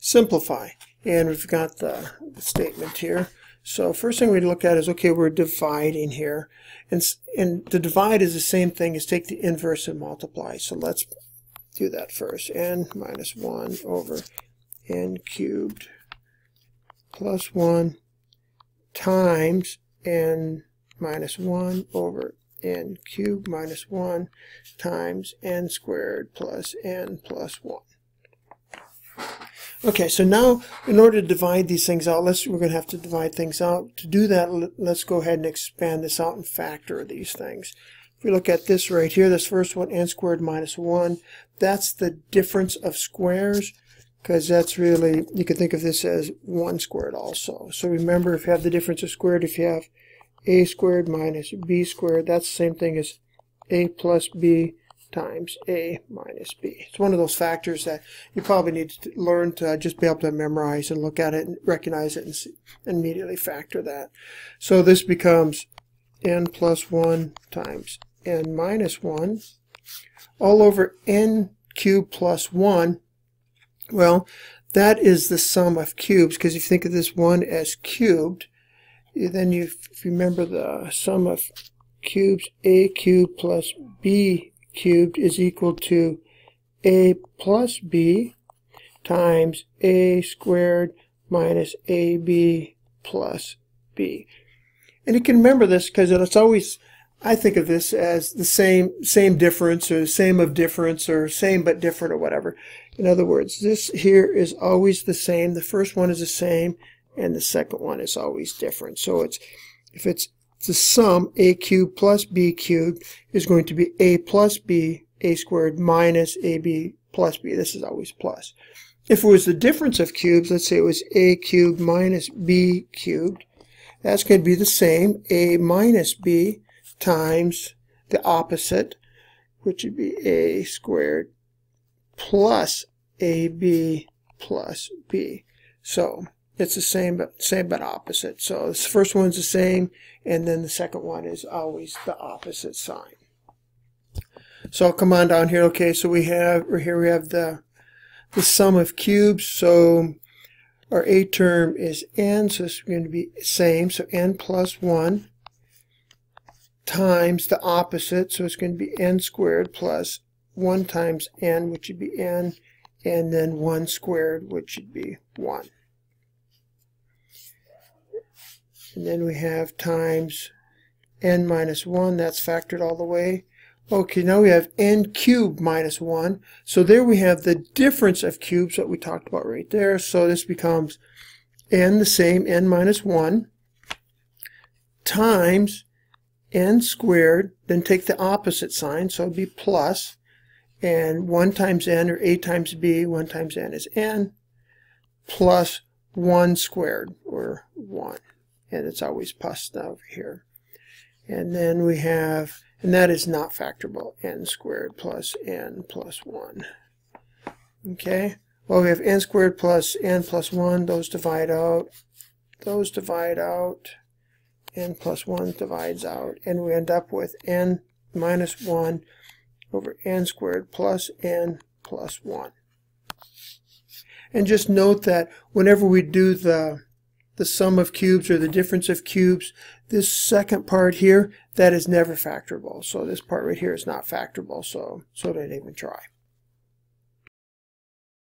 simplify. And we've got the statement here. So first thing we look at is, okay, we're dividing here. And the divide is the same thing as take the inverse and multiply. So let's do that first. N minus 1 over n cubed plus 1 times n minus 1 over n cubed minus 1 times n squared plus n plus 1. Okay, so now in order to divide these things out, we're going to have to divide things out. To do that, let's go ahead and expand this out and factor these things. If we look at this right here, this first one, n squared minus 1, that's the difference of squares, because that's really, you can think of this as 1 squared also. So remember, if you have the difference of squared, if you have a squared minus b squared, that's the same thing as a plus b times a minus b. It's one of those factors that you probably need to learn to just be able to memorize and look at it and recognize it and immediately factor that. So this becomes n plus 1 times n minus 1 all over n cubed plus 1. Well, that is the sum of cubes, because if you think of this 1 as cubed, then if you remember the sum of cubes, a cubed plus b cubed is equal to a plus b times a squared minus ab plus b. And you can remember this because it's always, I think of this as the same difference, or same of difference, or same but different, or whatever. In other words, this here is always the same. The first one is the same, and the second one is always different. So if it's the sum, a cubed plus b cubed is going to be a plus b, a squared minus ab plus b. This is always plus. If it was the difference of cubes, let's say it was a cubed minus b cubed, that's going to be the same, a minus b times the opposite, which would be a squared plus ab plus b. So it's the same but opposite. So this first one's the same, and then the second one is always the opposite sign. So I'll come on down here. Okay, so we have the sum of cubes. So our a term is n, so it's going to be same. So n plus 1 times the opposite, so it's going to be n squared plus 1 times n, which would be n, and then 1 squared, which would be 1. And then we have times n minus 1, that's factored all the way. Okay, now we have n cubed minus 1. So there we have the difference of cubes that we talked about right there. So this becomes n, the same, n minus 1, times n squared, then take the opposite sign, so it would be plus, and 1 times n, or a times b, 1 times n is n, plus 1 squared, or 1. And it's always plus over here. And then we have, and that is not factorable, n squared plus n plus 1. Okay, well, we have n squared plus n plus 1, those divide out, n plus 1 divides out, and we end up with n minus 1 over n squared plus n plus 1. And just note that whenever we do the sum of cubes or the difference of cubes, this second part here, that is never factorable. So this part right here is not factorable, so don't even try.